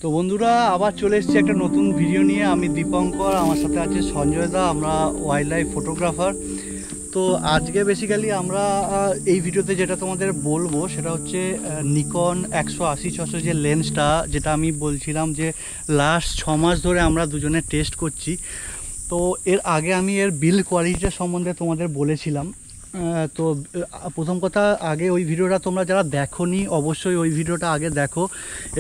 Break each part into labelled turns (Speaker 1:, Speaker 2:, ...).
Speaker 1: তো বন্ধুরা আবার চলে এসেছি একটা নতুন ভিডিও নিয়ে। আমি দীপঙ্কর, আমার সাথে আছে সঞ্জয় দা, আমরা ওয়াইল্ড লাইফ ফটোগ্রাফার। তো আজকে বেসিক্যালি আমরা এই ভিডিওতে যেটা তোমাদের বলবো সেটা হচ্ছে নিকন 180-600 যে লেন্সটা, যেটা আমি বলছিলাম যে লাস্ট 6 মাস ধরে আমরা দুজনে টেস্ট করছি। তো এর আগে আমি এর বিল্ড কোয়ালিটির সম্বন্ধে তোমাদের বলেছিলাম। তো প্রথম কথা, আগে ওই ভিডিওটা তোমরা যারা দেখোনি অবশ্যই ওই ভিডিওটা আগে দেখো,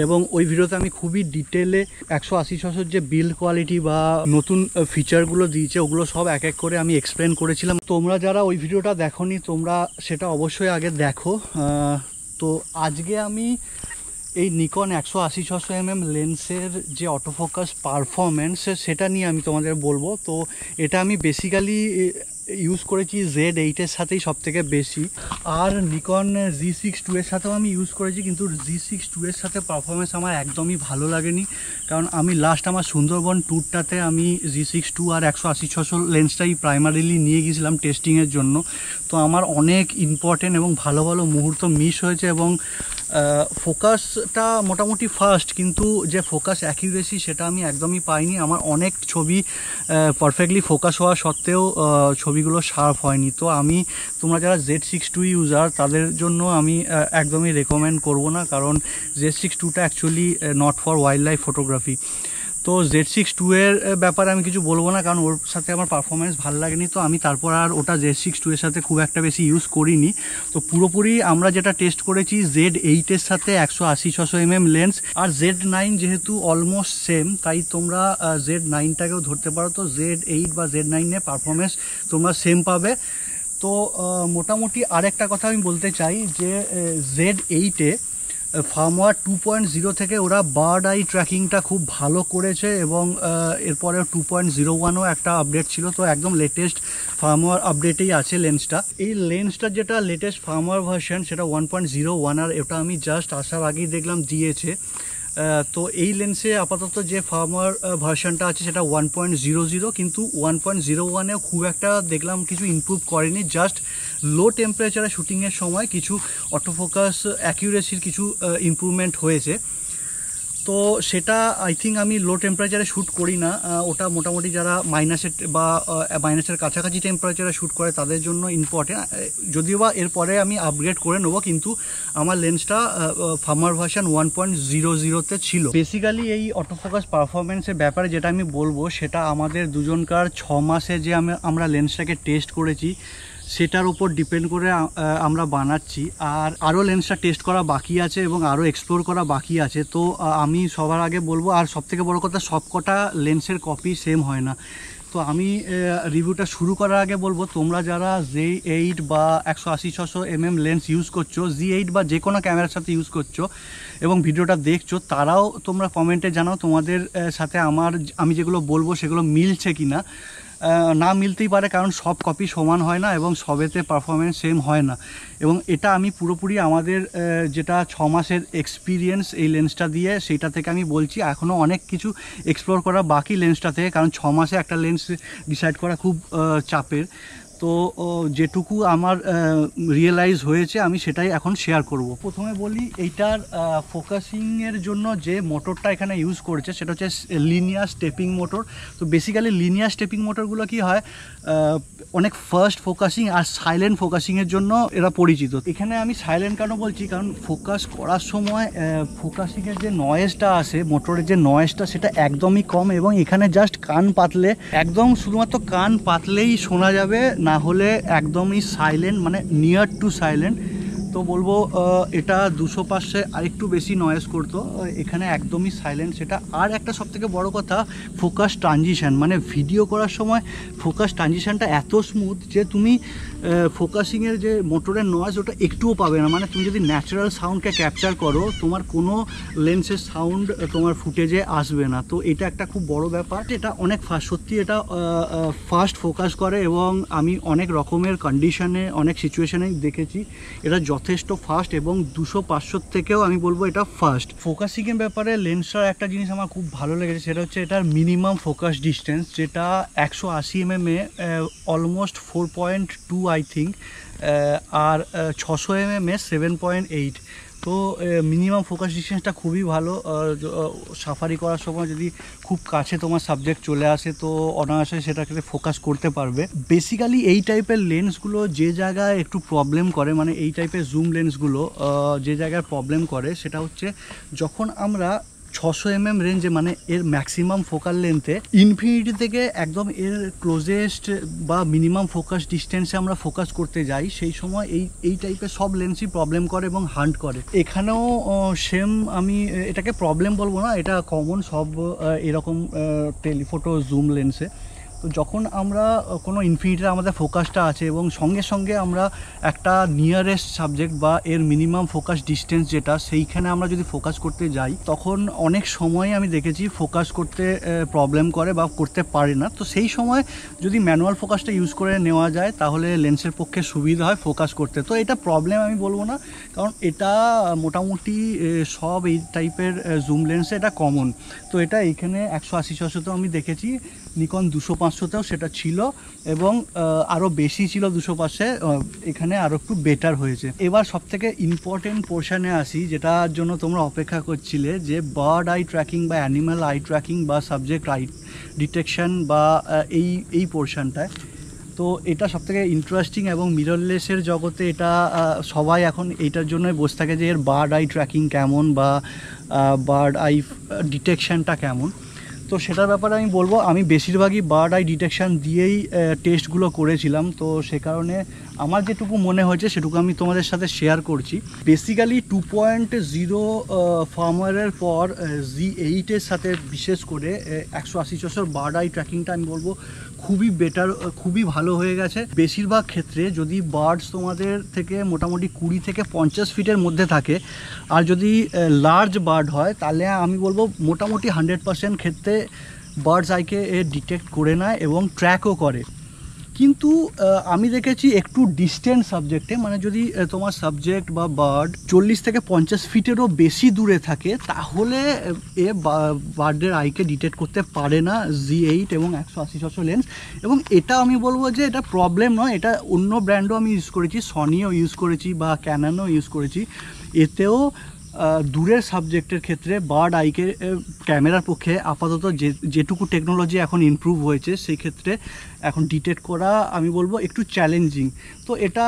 Speaker 1: এবং ওই ভিডিওতে আমি খুবই ডিটেলে 180-600 যে বিল্ড কোয়ালিটি বা নতুন ফিচারগুলো দিয়েছে ওগুলো সব এক এক করে আমি এক্সপ্লেন করেছিলাম। তোমরা যারা ওই ভিডিওটা দেখোনি তোমরা সেটা অবশ্যই আগে দেখো। তো আজকে আমি এই নিকন 180-600 লেন্সের যে অটোফোকাস পারফরমেন্স সেটা নিয়ে আমি তোমাদের বলবো। তো এটা আমি বেসিক্যালি ইউজ করেছি Z8-এর সাথেই সব থেকে বেশি, আর নিকন Z6 II এর সাথেও আমি ইউজ করেছি, কিন্তু Z6 II এর সাথে পারফরমেন্স আমার একদমই ভালো লাগেনি। কারণ আমি লাস্ট আমার সুন্দরবন ট্যুরটাতে আমি Z6 II আর 180-600 লেন্সটাই প্রাইমারিলি নিয়ে গিয়েছিলাম টেস্টিংয়ের জন্য। তো আমার অনেক ইম্পর্টেন্ট এবং ভালো ভালো মুহূর্ত মিস হয়েছে, এবং ফোকাসটা মোটামুটি ফাস্ট, কিন্তু যে ফোকাস অ্যাকিউরেসি সেটা আমি একদমই পাইনি। আমার অনেক ছবি পারফেক্টলি ফোকাস হওয়া সত্ত্বেও ছবিগুলো শার্প হয়নি। তো আমি, তোমরা যারা Z6 II ইউজার তাদের জন্য আমি একদমই রেকমেন্ড করব না, কারণ Z6 IIটা অ্যাকচুয়ালি নট ফর ওয়াইল্ড লাইফ ফটোগ্রাফি। তো Z6 II এর ব্যাপারে আমি কিছু বলবো না, কারণ ওর সাথে আমার পারফরমেন্স ভালো লাগেনি। তো আমি তারপর আর ওটা Z6 II এর সাথে খুব একটা বেশি ইউজ করিনি। তো পুরোপুরি আমরা যেটা টেস্ট করেছি Z8-এর সাথে 180-600 লেন্স, আর Z9 যেহেতু অলমোস্ট সেম, তাই তোমরা Z9টাকেও ধরতে পারো। তো Z8 বা Z9-এ পারফরমেন্স তোমরা সেম পাবে। তো মোটামুটি আরেকটা কথা আমি বলতে চাই যে Z8-এ ফার্মওয়্যার 2.0 থেকে ওরা বার্ড আই ট্র্যাকিংটা খুব ভালো করেছে, এবং এরপরে 2.01ও একটা আপডেট ছিল। তো একদম লেটেস্ট ফার্মওয়্যার আপডেটেই আছে লেন্সটা। এই লেন্সটার যেটা লেটেস্ট ফার্মওয়্যার ভার্সন সেটা 1.01, আর এটা আমি জাস্ট আসার আগেই দেখলাম দিয়েছে। তো এই লেন্সে আপাতত যে ফার্মওয়্যার ভার্সনটা আছে সেটা 1.00, কিন্তু 1.01এও খুব একটা দেখলাম কিছু ইমপ্রুভ করেনি। জাস্ট লো টেম্পারেচারে শ্যুটিংয়ের সময় কিছু অটোফোকাস অ্যাকিউরেসির কিছু ইমপ্রুভমেন্ট হয়েছে। তো সেটা আই থিঙ্ক আমি লো টেম্পারেচারে শ্যুট করি না, ওটা মোটামুটি যারা মাইনাসের বা মাইনাসের কাছাকাছি টেম্পারেচারে শ্যুট করে তাদের জন্য ইম্পর্টেন্ট। যদিও বা এরপরে আমি আপগ্রেড করে নেবো, কিন্তু আমার লেন্সটা ফার্মওয়্যার ভার্সন 1.00-তে ছিল। বেসিক্যালি এই অটোফোকাস পারফরমেন্সের ব্যাপারে যেটা আমি বলবো সেটা আমাদের দুজনকার 6 মাসে যে আমরা লেন্সটাকে টেস্ট করেছি সেটার উপর ডিপেন্ড করে আমরা বানাচ্ছি। আর আরও লেন্সটা টেস্ট করা বাকি আছে এবং আরও এক্সপ্লোর করা বাকি আছে। তো আমি সবার আগে বলবো, আর সবথেকে বড় কথা, সবকটা লেন্সের কপি সেম হয় না। তো আমি রিভিউটা শুরু করার আগে বলবো, তোমরা যারা Z8 বা 180-600 লেন্স ইউজ করছো, Z8 বা যে কোনো ক্যামেরার সাথে ইউজ করছো এবং ভিডিওটা দেখছো, তারাও তোমরা কমেন্টে জানাও তোমাদের সাথে আমি যেগুলো বলবো সেগুলো মিলছে কি না। না মিলতেই পারে, কারণ সব কপি সমান হয় না এবং সবেতে পারফরমেন্স সেম হয় না। এবং এটা আমি পুরোপুরি আমাদের যেটা 6 মাসের এক্সপিরিয়েন্স এই লেন্সটা দিয়ে, সেইটা থেকে আমি বলছি। এখনও অনেক কিছু এক্সপ্লোর করা বাকি লেন্সটা থেকে, কারণ 6 মাসে একটা লেন্স ডিসাইড করা খুব চাপের। তো যেটুকু আমার রিয়েলাইজ হয়েছে আমি সেটাই এখন শেয়ার করব। প্রথমে বলি, এইটার ফোকাসিংয়ের জন্য যে মোটরটা এখানে ইউজ করেছে সেটা হচ্ছে লিনিয়ার স্টেপিং মোটর। তো বেসিক্যালি লিনিয়ার স্টেপিং মোটরগুলো কি হয়, অনেক ফাস্ট ফোকাসিং আর সাইলেন্ট ফোকাসিংয়ের জন্য এরা পরিচিত। এখানে আমি সাইলেন্ট কেন বলছি, কারণ ফোকাস করার সময় ফোকাসিংয়ের যে নয়েজটা আসে, মোটরের যে নয়েজটা, সেটা একদমই কম, এবং এখানে জাস্ট কান পাতলে, একদম শুধুমাত্র কান পাতলেই শোনা যাবে, না হলে একদমই সাইলেন্ট, মানে নিয়ার টু সাইলেন্ট। তো বলবো এটা 200-500 আরেকটু বেশি নয়েজ করতো, এখানে একদমই সাইলেন্ট সেটা। আর একটা সবথেকে বড় কথা, ফোকাস ট্রানজিশন, মানে ভিডিও করার সময় ফোকাস ট্রানজিশনটা এত স্মুথ যে তুমি ফোকাসিংয়ের যে মোটরের নয়েজ ওটা একটুও পাবে না। মানে তুমি যদি ন্যাচারাল সাউন্ডকে ক্যাপচার করো, তোমার কোনো লেন্সের সাউন্ড তোমার ফুটেজে আসবে না। তো এটা একটা খুব বড় ব্যাপার, এটা অনেক ফাস্ট, সত্যি এটা ফাস্ট ফোকাস করে, এবং আমি অনেক রকমের কন্ডিশনে অনেক সিচুয়েশনে দেখেছি এটা যথেষ্ট ফাস্ট, এবং 200-500 থেকেও আমি বলবো এটা ফাস্ট। ফোকাসিংয়ের ব্যাপারে লেন্সটার একটা জিনিস আমার খুব ভালো লেগেছে, সেটা হচ্ছে এটার মিনিমাম ফোকাস ডিস্টেন্স, যেটা 180 mm-এ অলমোস্ট 4.2 আই থিঙ্ক, আর 600 mm-এ 7.8। তো মিনিমাম ফোকাস ডিস্টেন্সটা খুবই ভালো। সাফারি করার সময় যদি খুব কাছে তোমার সাবজেক্ট চলে আসে তো অনায়াসে সেটাকে ফোকাস করতে পারবে। বেসিক্যালি এই টাইপের লেন্সগুলো যে জায়গায় একটু প্রবলেম করে, মানে এই টাইপের জুম লেন্সগুলো যে জায়গায় প্রবলেম করে সেটা হচ্ছে যখন আমরা 600 mm রেঞ্জে, মানে এর ম্যাক্সিমাম ফোকাল লেন্থে ইনফিনিটি থেকে একদম এর ক্লোজেস্ট বা মিনিমাম ফোকাস ডিস্টেন্সে আমরা ফোকাস করতে যাই, সেই সময় এই টাইপের সব লেন্সই প্রবলেম করে এবং হান্ট করে। এখানেও সেম, আমি এটাকে প্রবলেম বলবো না, এটা কমন সব এরকম টেলিফোটো জুম লেন্সে। তো যখন আমরা কোনো ইনফিনিটির আমাদের ফোকাসটা আছে এবং সঙ্গে সঙ্গে আমরা একটা নিয়ারেস্ট সাবজেক্ট বা এর মিনিমাম ফোকাস ডিস্টেন্স যেটা, সেইখানে আমরা যদি ফোকাস করতে যাই তখন অনেক সময় আমি দেখেছি ফোকাস করতে প্রবলেম করে বা করতে পারে না। তো সেই সময় যদি ম্যানুয়াল ফোকাসটা ইউজ করে নেওয়া যায় তাহলে লেন্সের পক্ষে সুবিধা হয় ফোকাস করতে। তো এটা প্রবলেম আমি বলবো না, কারণ এটা মোটামুটি সব এই টাইপের জুম লেন্সে এটা কমন। তো এটা এইখানে 180-600তেও আমি দেখেছি, নিকন 200-500তেও সেটা ছিল এবং আরও বেশি ছিল 200-500, এখানে আরও একটু বেটার হয়েছে। এবার সবথেকে ইম্পর্টেন্ট পোর্শানে আসি, যেটার জন্য তোমরা অপেক্ষা করছিলে, যে বার্ড আই ট্র্যাকিং বা অ্যানিম্যাল আই ট্র্যাকিং বা সাবজেক্ট আই ডিটেকশন বা এই পোর্শানটায়। তো এটা সবথেকে ইন্টারেস্টিং এবং মিররলেসের জগতে এটা সবাই এখন এইটার জন্যই বসে থাকে যে এর বার্ড আই ট্র্যাকিং কেমন বা বার্ড আই ডিটেকশানটা কেমন। তো সেটার ব্যাপারে আমি বলবো, আমি বেশিরভাগই বার্ড আই ডিটেকশান দিয়েই টেস্টগুলো করেছিলাম। তো সে কারণে আমার যেটুকু মনে হয়েছে সেটুকু আমি তোমাদের সাথে শেয়ার করছি। বেসিক্যালি 2.0 ফার্মওয়্যারের পর Z8-এর সাথে বিশেষ করে 180-600 বার্ড আই ট্র্যাকিংটা আমি বলবো খুবই বেটার, খুবই ভালো হয়ে গেছে। বেশিরভাগ ক্ষেত্রে যদি বার্ডস তোমাদের থেকে মোটামুটি 20 থেকে 50 ফিটের মধ্যে থাকে, আর যদি লার্জ বার্ড হয় তাহলে আমি বলবো মোটামুটি 100% ক্ষেত্রে বার্ডস আইকে ডিটেক্ট করে নেয় এবং ট্র্যাকও করে। কিন্তু আমি দেখেছি একটু ডিস্টেন্স সাবজেক্টে, মানে যদি তোমার সাবজেক্ট বা বার্ড 40 থেকে 50 ফিটেরও বেশি দূরে থাকে তাহলে বার্ডের আইকে ডিটেক্ট করতে পারে না Z8 এবং 180-600 লেন্স। এবং এটা আমি বলবো যে এটা প্রবলেম নয়, এটা অন্য ব্র্যান্ডও আমি ইউজ করেছি, সনিও ইউজ করেছি বা ক্যাননও ইউজ করেছি। এতেও দূরের সাবজেক্টের ক্ষেত্রে বার্ড আইকে ক্যামেরার পক্ষে আপাতত যেটুকু টেকনোলজি এখন ইমপ্রুভ হয়েছে সেই ক্ষেত্রে এখন ডিটেক্ট করা আমি বলবো একটু চ্যালেঞ্জিং। তো এটা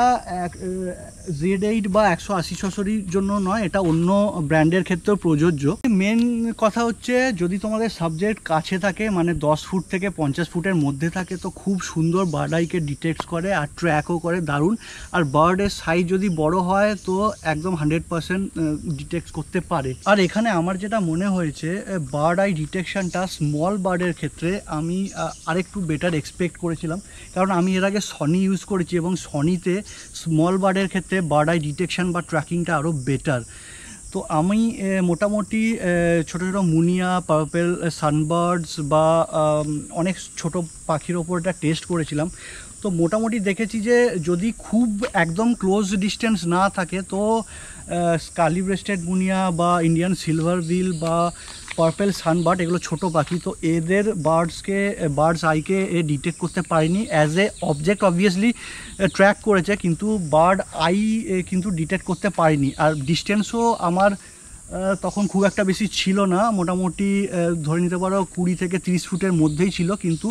Speaker 1: Z8 বা 180-600-র জন্য নয়, এটা অন্য ব্র্যান্ডের ক্ষেত্রেও প্রযোজ্য। মেন কথা হচ্ছে যদি তোমাদের সাবজেক্ট কাছে থাকে, মানে 10 ফুট থেকে 50 ফুটের মধ্যে থাকে, তো খুব সুন্দর বার্ড আইকে ডিটেক্ট করে আর ট্র্যাকও করে দারুণ। আর বার্ডের সাইজ যদি বড় হয় তো একদম 100% ডিটেক্ট করতে পারে। আর এখানে আমার যেটা মনে হয়েছে বার্ড আই ডিটেকশনটা স্মল বার্ডের ক্ষেত্রে আমি আরেকটু বেটার এক্সপেক্ট করেছিলাম, কারণ আমি এর আগে সনি ইউজ করেছি এবং সনিতে স্মল বার্ডের ক্ষেত্রে বার্ড আই ডিটেকশন বা ট্র্যাকিংটা আরও বেটার। তো আমি মোটামুটি ছোটো ছোটো মুনিয়া, পার্পেল সানবার্ডস বা অনেক ছোট পাখির ওপর এটা টেস্ট করেছিলাম। তো মোটামুটি দেখেছি যে যদি খুব একদম ক্লোজ ডিস্টেন্স না থাকে তো স্কালি ব্রেস্টেড মুনিয়া বা ইন্ডিয়ান সিলভার বিল বা পার্পেল সানবার্ড, এগুলো ছোট পাখি, তো এদের বার্ডস আইকে ডিটেক্ট করতে পারিনি। As a object obviously track করেছে কিন্তু বার্ড আই কিন্তু ডিটেক্ট করতে পারিনি। আর ডিস্টেন্সও আমার তখন খুব একটা বেশি ছিল না, মোটামুটি ধরে নিতে পারো 20 থেকে 30 ফুটের মধ্যেই ছিল। কিন্তু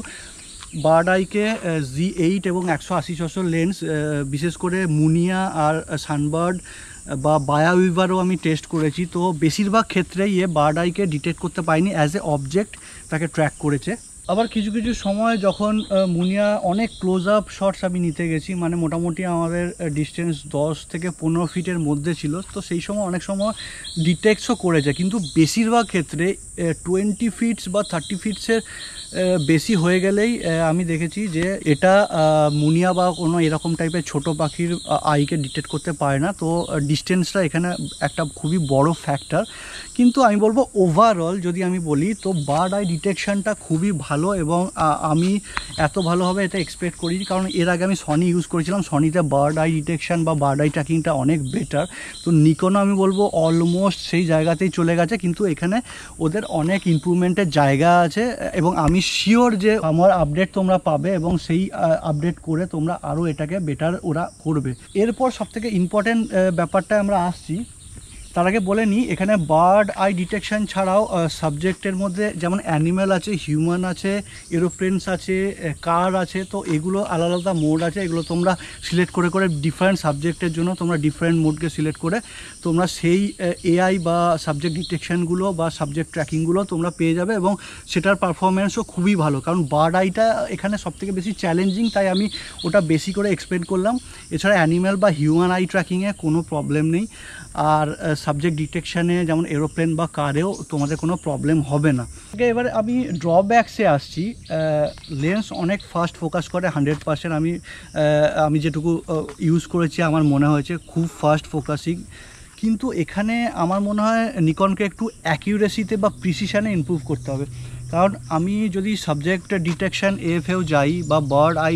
Speaker 1: বার্ড আইকে Z8 এবং 180-600 লেন্স, বিশেষ করে মুনিয়া আর সানবার্ড বা বায়া উইভারও আমি টেস্ট করেছি, তো বেশিরভাগ ক্ষেত্রেই বার্ড আইকে ডিটেক্ট করতে পারিনি, অ্যাজ এ অবজেক্ট তাকে ট্র্যাক করেছে। আবার কিছু কিছু সময় যখন মুনিয়া অনেক ক্লোজ আপ শটস আমি নিতে গেছি, মানে মোটামুটি আমাদের ডিস্টেন্স 10 থেকে 15 ফিটের মধ্যে ছিল, তো সেই সময় অনেক সময় ডিটেক্টসও করেছে। কিন্তু বেশিরভাগ ক্ষেত্রে 20 ফিটস বা 30 ফিটসের বেশি হয়ে গেলেই আমি দেখেছি যে এটা মুনিয়া বা কোনো এরকম টাইপের ছোট পাখির আইকে ডিটেক্ট করতে পারে না। তো ডিস্টেন্সটা এখানে একটা খুবই বড় ফ্যাক্টর। কিন্তু আমি বলবো ওভারঅল যদি আমি বলি তো বার্ড আই ডিটেকশনটা খুবই ভালো এবং আমি এত ভালো হবে এটা এক্সপেক্ট করিনি, কারণ এর আগে আমি সনি ইউজ করেছিলাম, সনিতে বার্ড আই ডিটেকশন বা বার্ড আই ট্র্যাকিংটা অনেক বেটার। তো নিকনও আমি বলবো অলমোস্ট সেই জায়গাতেই চলে গেছে, কিন্তু এখানে ওদের অনেক ইমপ্রুভমেন্টের জায়গা আছে এবং আমি শিওর যে আমার আপডেট তোমরা পাবে এবং সেই আপডেট করে তোমরা আরও এটাকে বেটার ওরা করবে। এরপর সবথেকে ইম্পর্টেন্ট ব্যাপারটা আমরা আসছি, তার আগে বলে নিই, এখানে বার্ড আই ডিটেকশন ছাড়াও সাবজেক্টের মধ্যে যেমন অ্যানিম্যাল আছে, হিউম্যান আছে, এরোপ্লেনস আছে, কার আছে, তো এগুলো আলাদা আলাদা মোড আছে। এগুলো তোমরা সিলেক্ট করে করে ডিফারেন্ট সাবজেক্টের জন্য তোমরা ডিফারেন্ট মোডকে সিলেক্ট করে তোমরা সেই এআই বা সাবজেক্ট ডিটেকশানগুলো বা সাবজেক্ট ট্র্যাকিংগুলো তোমরা পেয়ে যাবে, এবং সেটার পারফরমেন্সও খুবই ভালো। কারণ বার্ড আইটা এখানে সবথেকে বেশি চ্যালেঞ্জিং, তাই আমি ওটা বেশি করে এক্সপ্লেন করলাম। এছাড়া অ্যানিম্যাল বা হিউম্যান আই ট্র্যাকিংয়ে কোনো প্রবলেম নেই, আর সাবজেক্ট ডিটেকশানে যেমন এরোপ্লেন বা কারেও তোমাদের কোনো প্রবলেম হবে না। এবারে আমি ড্রব্যাকসে আসছি। লেন্স অনেক ফাস্ট ফোকাস করে 100%। আমি যেটুকু ইউজ করেছি আমার মনে হয়েছে খুব ফাস্ট ফোকাসিং। কিন্তু এখানে আমার মনে হয় নিকনকে একটু অ্যাকিউরেসিতে বা প্রিসিশানে ইমপ্রুভ করতে হবে। কারণ আমি যদি সাবজেক্ট ডিটেকশান এফেও যাই বা বার্ড আই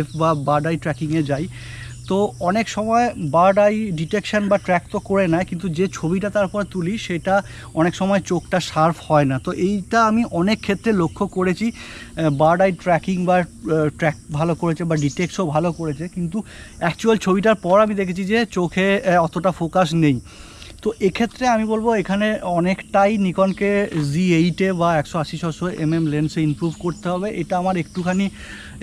Speaker 1: এফ বা বার্ড আই ট্র্যাকিংয়ে যাই, তো অনেক সময় বার্ড আই ডিটেকশান বা ট্র্যাক তো করে নেয়, কিন্তু যে ছবিটা তারপর তুলি সেটা অনেক সময় চোখটা শার্প হয় না। তো এইটা আমি অনেক ক্ষেত্রে লক্ষ্য করেছি। বার্ড আই ট্র্যাকিং বা ট্র্যাক ভালো করেছে বা ডিটেক্টসও ভালো করেছে, কিন্তু অ্যাকচুয়াল ছবিটার পর আমি দেখেছি যে চোখে অতটা ফোকাস নেই। তো এক্ষেত্রে আমি বলবো এখানে অনেকটাই নিকনকে Z8-এ বা 180-600 mm লেন্সে ইমপ্রুভ করতে হবে। এটা আমার একটুখানি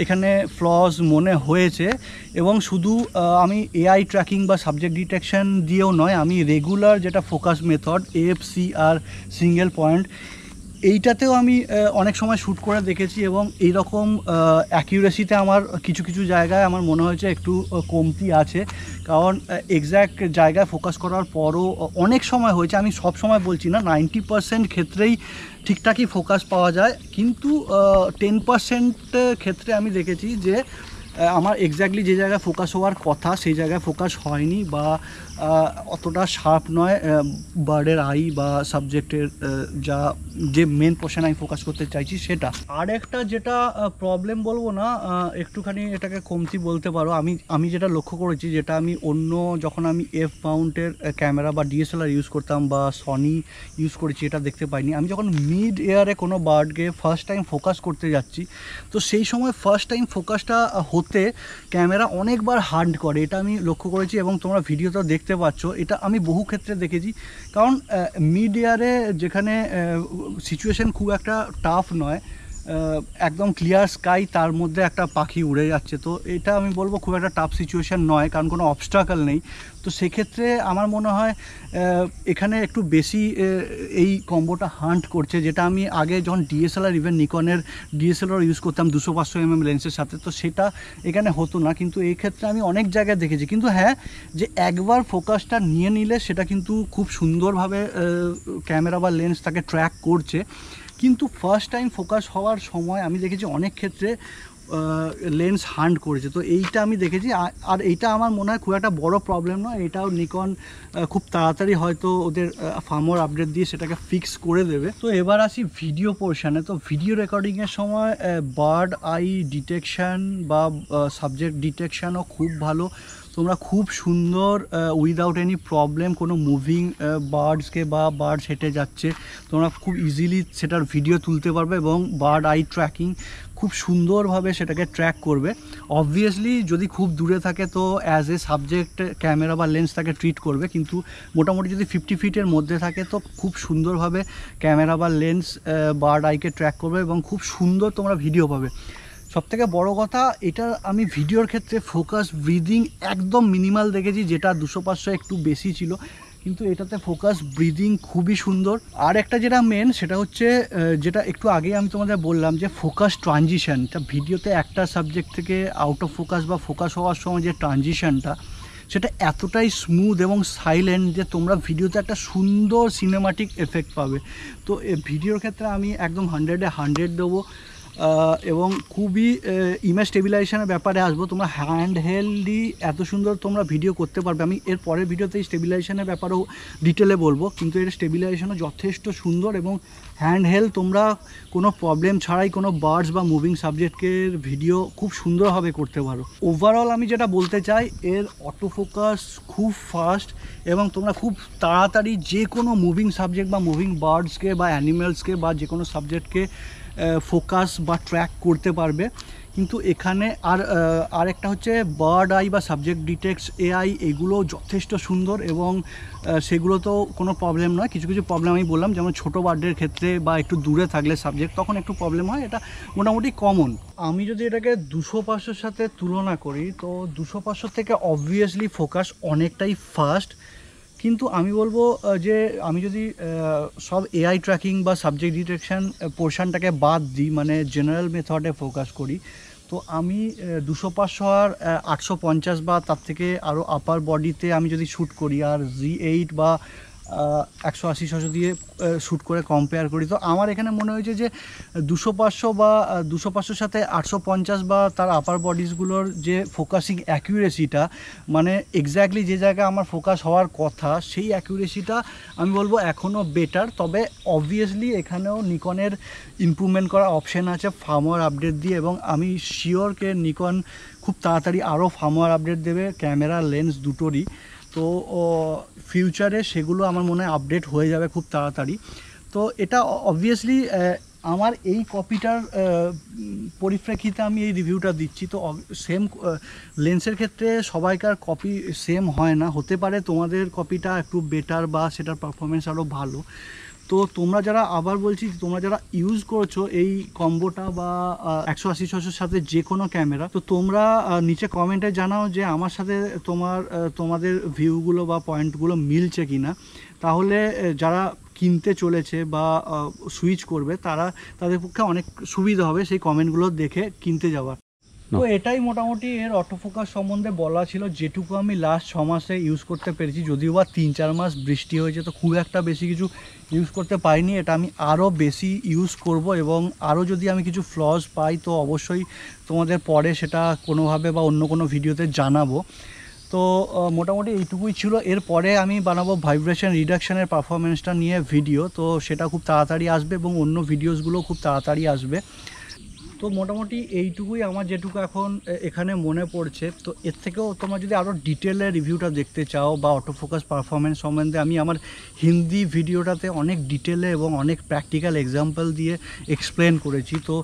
Speaker 1: এখানে ফ্লস মনে হয়েছে। এবং শুধু আমি এআই ট্র্যাকিং বা সাবজেক্ট ডিটেকশন দিয়েও নয়, আমি রেগুলার যেটা ফোকাস মেথড AFC আর সিঙ্গেল পয়েন্ট, এইটাতেও আমি অনেক সময় শ্যুট করে দেখেছি, এবং এইরকম অ্যাকিউরেসিতে আমার কিছু কিছু জায়গায় আমার মনে হয়েছে একটু কমতি আছে। কারণ এক্স্যাক্ট জায়গায় ফোকাস করার পরও অনেক সময় হয়েছে, আমি সব সময় বলছি না, 90% ক্ষেত্রেই ঠিকঠাকই ফোকাস পাওয়া যায়, কিন্তু 10% ক্ষেত্রে আমি দেখেছি যে আমার এক্স্যাক্টলি যে জায়গায় ফোকাস হওয়ার কথা সেই জায়গায় ফোকাস হয়নি, বা অতটা শার্প নয় বার্ডের আই বা সাবজেক্টের যে মেন পোর্শন আমি ফোকাস করতে চাইছি সেটা। আর একটা যেটা প্রবলেম বলবো না, একটুখানি এটাকে কমতি বলতে পারো, আমি যেটা লক্ষ্য করেছি, যেটা আমি অন্য যখন আমি এফ মাউন্টের ক্যামেরা বা DSLR ইউজ করতাম বা সনি ইউজ করেছি এটা দেখতে পাইনি। আমি যখন মিড এয়ারে কোনো বার্ডকে ফার্স্ট টাইম ফোকাস করতে যাচ্ছি, তো সেই সময় ফার্স্ট টাইম ফোকাসটা হতে ক্যামেরা অনেকবার হান্ট করে, এটা আমি লক্ষ্য করেছি, এবং তোমরা ভিডিওতেও দেখতে পাচ্ছ। এটা আমি বহু ক্ষেত্রে দেখেছি, কারণ মিড এয়ারে যেখানে সিচুয়েশন খুব একটা টাফ নয়, একদম ক্লিয়ার স্কাই, তার মধ্যে একটা পাখি উড়ে যাচ্ছে, তো এটা আমি বলবো খুব একটা টাফ সিচুয়েশান নয়, কারণ কোনো অবস্ট্রাকল নেই। তো সেক্ষেত্রে আমার মনে হয় এখানে একটু বেশি এই কম্বোটা হান্ট করছে, যেটা আমি আগে যখন DSLR ইভেন নিকনের DSLR ইউজ করতাম 200-500 mm লেন্সের সাথে, তো সেটা এখানে হতো না। কিন্তু এই ক্ষেত্রে আমি অনেক জায়গায় দেখেছি। কিন্তু হ্যাঁ, যে একবার ফোকাসটা নিয়ে নিলে সেটা কিন্তু খুব সুন্দরভাবে ক্যামেরা বা লেন্স তাকে ট্র্যাক করছে, কিন্তু ফার্স্ট টাইম ফোকাস হওয়ার সময় আমি দেখেছি অনেক ক্ষেত্রে লেন্স হান্ট করেছে। তো এইটা আমি দেখেছি, আর এইটা আমার মনে হয় খুব একটা বড় প্রবলেম নয়। এটাও নিকন খুব তাড়াতাড়ি হয়তো ওদের ফার্মওয়্যার আপডেট দিয়ে সেটাকে ফিক্স করে দেবে। তো এবার আসি ভিডিও পোর্শানে। তো ভিডিও রেকর্ডিংয়ের সময় বার্ড আই ডিটেকশান বা সাবজেক্ট ডিটেকশানও খুব ভালো। তোমরা খুব সুন্দর উইদাউট এনি প্রবলেম কোনো মুভিং বার্ডসকে বা বার্ডস হেঁটে যাচ্ছে তোমরা খুব ইজিলি সেটার ভিডিও তুলতে পারবে, এবং বার্ড আই ট্র্যাকিং খুব সুন্দরভাবে সেটাকে ট্র্যাক করবে। অবভিয়াসলি যদি খুব দূরে থাকে তো অ্যাজ এ সাবজেক্ট ক্যামেরা বা লেন্স তাকে ট্রিট করবে, কিন্তু মোটামুটি যদি 50 ফিটের মধ্যে থাকে তো খুব সুন্দরভাবে ক্যামেরা বা লেন্স বার্ড আইকে ট্র্যাক করবে, এবং খুব সুন্দর তোমরা ভিডিও পাবে। সবথেকে বড় কথা, এটা আমি ভিডিওর ক্ষেত্রে ফোকাস ব্রিদিং একদম মিনিমাল দেখেছি, যেটা 200-500 একটু বেশি ছিল, কিন্তু এটাতে ফোকাস ব্রিদিং খুবই সুন্দর। আর একটা যেটা মেন, সেটা হচ্ছে যেটা একটু আগেই আমি তোমাদের বললাম, যে ফোকাস ট্রানজিশনটা ভিডিওতে একটা সাবজেক্ট থেকে আউট অফ ফোকাস বা ফোকাস হওয়ার সময় যে ট্রানজিশনটা, সেটা এতটাই স্মুথ এবং সাইলেন্ট যে তোমরা ভিডিওতে একটা সুন্দর সিনেমাটিক এফেক্ট পাবে। তো ভিডিওর ক্ষেত্রে আমি একদম 100-এ 100 দেবো। এবং খুবই ইমেজ স্টেবিলাইজেশনের ব্যাপারে আসবো। তোমরা হ্যান্ড হেল্ডই এত সুন্দর তোমরা ভিডিও করতে পারবে। আমি এর পরের ভিডিওতে এই স্টেবিলাইজেশনের ব্যাপারেও ডিটেলে বলবো, কিন্তু এর স্টেবিলাইজেশনও যথেষ্ট সুন্দর, এবং হ্যান্ড হেল্ড তোমরা কোনো প্রবলেম ছাড়াই কোনো বার্ডস বা মুভিং সাবজেক্টের ভিডিও খুব সুন্দরভাবে করতে পারো। ওভারঅল আমি যেটা বলতে চাই, এর অটো ফোকাস খুব ফাস্ট, এবং তোমরা খুব তাড়াতাড়ি যে কোনো মুভিং সাবজেক্ট বা মুভিং বার্ডসকে বা অ্যানিমেলসকে বা যে কোনো সাবজেক্টকে ফোকাস বা ট্র্যাক করতে পারবে। কিন্তু এখানে আরেকটা হচ্ছে বার্ড আই বা সাবজেক্ট ডিটেক্টস এআই, এগুলো যথেষ্ট সুন্দর এবং সেগুলো তো কোনো প্রবলেম নয়। কিছু কিছু প্রবলেম আমি বললাম, যেমন ছোটো বার্ডের ক্ষেত্রে বা একটু দূরে থাকলে সাবজেক্ট, তখন একটু প্রবলেম হয়, এটা মোটামুটি কমন। আমি যদি এটাকে 200-500 সাথে তুলনা করি, তো 200-500 থেকে অবভিয়াসলি ফোকাস অনেকটাই ফাস্ট। কিন্তু আমি বলবো যে আমি যদি সব এআই ট্র্যাকিং বা সাবজেক্ট ডিটেকশান পোর্শানটাকে বাদ দিই, মানে জেনারেল মেথডে ফোকাস করি, তো আমি 200-500 আর 850 বা তার থেকে আরও আপার বডিতে আমি যদি শ্যুট করি আর Z8 বা 180-600 দিয়ে শ্যুট করে কম্পেয়ার করি, তো আমার এখানে মনে হয়েছে যে 200-500 বা 200-500 সাথে 850 বা তার আপার বডিসগুলোর যে ফোকাসিং অ্যাকিউরেসিটা, মানে এক্স্যাক্টলি যে জায়গায় আমার ফোকাস হওয়ার কথা সেই অ্যাকিউরেসিটা আমি বলবো এখনও বেটার। তবে অবভিয়াসলি এখানেও নিকনের ইমপ্রুভমেন্ট করা অপশান আছে ফার্মওয়্যার আপডেট দিয়ে, এবং আমি শিওরকে নিকন খুব তাড়াতাড়ি আরও ফার্মওয়্যার আপডেট দেবে ক্যামেরা লেন্স দুটোরই। তো ফিউচারে সেগুলো আমার মনে হয় আপডেট হয়ে যাবে খুব তাড়াতাড়ি। তো এটা অবভিয়াসলি আমার এই কপিটার পরিপ্রেক্ষিতে আমি এই রিভিউটা দিচ্ছি। তো সেম লেন্সের ক্ষেত্রে সবাইকার কপি সেম হয় না, হতে পারে তোমাদের কপিটা একটু বেটার বা সেটার পারফরমেন্স আরও ভালো। তো তোমরা যারা, আবার বলছি, তোমরা যারা ইউজ করছো এই কম্বোটা বা 180-600 সাথে যে কোনো ক্যামেরা, তো তোমরা নিচে কমেন্টে জানাও যে আমার সাথে তোমাদের ভিউগুলো বা পয়েন্টগুলো মিলছে কি না। তাহলে যারা কিনতে চলেছে বা সুইচ করবে তাদের পক্ষে অনেক সুবিধা হবে সেই কমেন্টগুলো দেখে কিনতে যাওয়ার। তো এটাই মোটামুটি এর অটোফোকাস সম্বন্ধে বলা ছিল, যেটুকু আমি লাস্ট 6 মাসে ইউজ করতে পেরেছি। যদিও বা 3-4 মাস বৃষ্টি হয়েছে, তো খুব একটা বেশি কিছু ইউজ করতে পারিনি। এটা আমি আরও বেশি ইউজ করব, এবং আরও যদি আমি কিছু ফ্লস পাই তো অবশ্যই তোমাদের পরে সেটা কোনোভাবে বা অন্য কোনো ভিডিওতে জানাবো। তো মোটামুটি এইটুকুই ছিল। এরপরে আমি বানাবো ভাইব্রেশন রিডাকশানের পারফরমেন্সটা নিয়ে ভিডিও, তো সেটা খুব তাড়াতাড়ি আসবে এবং অন্য ভিডিওসগুলো খুব তাড়াতাড়ি আসবে। তো মোটামুটি এইটুকুই আমার যেটুকু এখন এখানে মনে পড়ছে। তো এর থেকেও তোমরা যদি আরও ডিটেলে রিভিউটা দেখতে চাও বা অটোফোকাস পারফরমেন্স সম্বন্ধে, আমি আমার হিন্দি ভিডিওটাতে অনেক ডিটেলে এবং অনেক প্র্যাকটিক্যাল এক্সাম্পল দিয়ে এক্সপ্লেন করেছি। তো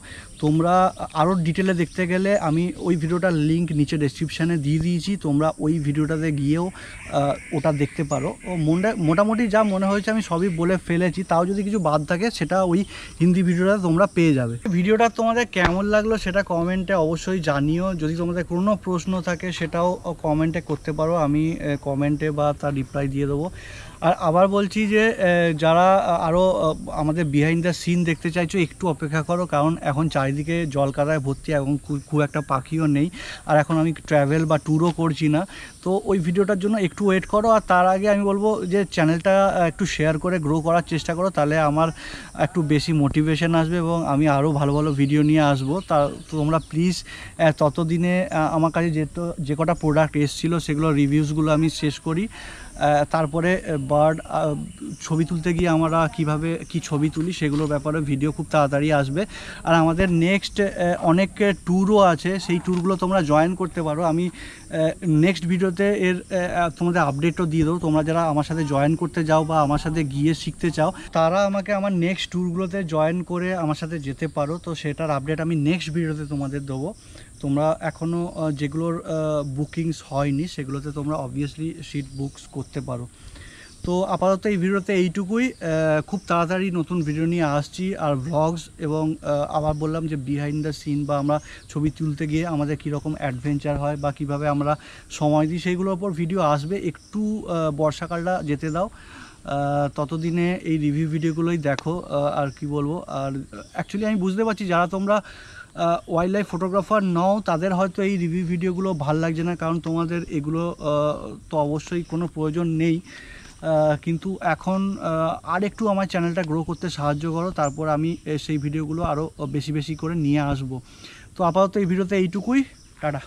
Speaker 1: তোমরা আরও ডিটেলে দেখতে গেলে আমি ওই ভিডিওটার লিঙ্ক নিচে ডেসক্রিপশানে দিয়ে দিয়েছি, তোমরা ওই ভিডিওটাতে গিয়েও ওটা দেখতে পারো। ও মোটামুটি যা মনে হয়েছে আমি সবই বলে ফেলেছি, তাও যদি কিছু বাদ থাকে সেটা ওই হিন্দি ভিডিওটা তোমরা পেয়ে যাবে। ভিডিওটা তোমাদের কেমন লাগলো সেটা কমেন্টে অবশ্যই জানিও। যদি তোমাদের কোনো প্রশ্ন থাকে সেটাও কমেন্টে করতে পারো, আমি কমেন্টে বা তার রিপ্লাই দিয়ে দেবো। আর আবার বলছি যে যারা আরও আমাদের বিহাইন্ড দ্য সিন দেখতে চাইছো, একটু অপেক্ষা করো, কারণ এখন চারিদিকে জলকাদায় ভর্তি, এখন খুব একটা পাখিও নেই, আর এখন আমি ট্র্যাভেল বা ট্যুরও করছি না। তো ওই ভিডিওটার জন্য একটু ওয়েট করো। আর তার আগে আমি বলবো যে চ্যানেলটা একটু শেয়ার করে গ্রো করার চেষ্টা করো, তাহলে আমার একটু বেশি মোটিভেশন আসবে এবং আমি আরও ভালো ভালো ভিডিও নিয়ে আসবো। তোমরা প্লিজ ততদিনে আমার কাছে যে কটা প্রোডাক্ট এসেছিলো সেগুলো রিভিউসগুলো আমি শেষ করি। তারপরে বার্ড ছবি তুলতে গিয়ে আমরা কীভাবে কী ছবি তুলি সেগুলোর ব্যাপারে ভিডিও খুব তাড়াতাড়ি আসবে। আর আমাদের নেক্সট অনেক ট্যুরও আছে, সেই ট্যুরগুলো তোমরা জয়েন করতে পারো। আমি নেক্সট ভিডিওতে এর তোমাদের আপডেটও দিয়ে দেবো। তোমরা যারা আমার সাথে জয়েন করতে যাও বা আমার সাথে গিয়ে শিখতে চাও, তারা আমাকে আমার নেক্সট ট্যুরগুলোতে জয়েন করে আমার সাথে যেতে পারো। তো সেটার আপডেট আমি নেক্সট ভিডিওতে তোমাদের দেবো। তোমরা এখনও যেগুলোর বুকিংস হয়নি সেগুলোতে তোমরা অবভিয়াসলি সিট বুকস করতে পারো। তো আপাতত এই ভিডিওতে এইটুকুই। খুব তাড়াতাড়ি নতুন ভিডিও নিয়ে আসছি, আর ভ্লগস এবং আবার বললাম যে বিহাইন্ড দ্য সিন বা আমরা ছবি তুলতে গিয়ে আমাদের কীরকম অ্যাডভেঞ্চার হয় বা কিভাবে আমরা সময় দিই সেইগুলোর ওপর ভিডিও আসবে। একটু বর্ষাকালটা যেতে দাও, ততদিনে এই রিভিউ ভিডিওগুলোই দেখো। আর কি বলবো, আর অ্যাকচুয়ালি আমি বুঝতে পারছি যারা তোমরা ওয়াইল্ড লাইফ ফটোগ্রাফার নও তাদের হয়তো এই রিভিউ ভিডিওগুলো ভাল লাগছে না, কারণ তোমাদের এগুলো তো অবশ্যই কোনো প্রয়োজন নেই। কিন্তু এখন আর একটু আমার চ্যানেলটা গ্রো করতে সাহায্য করো, তারপর আমি সেই ভিডিওগুলো আরও বেশি বেশি করে নিয়ে আসবো। তো আপাতত এই ভিডিওতে এইটুকুই, টাটা।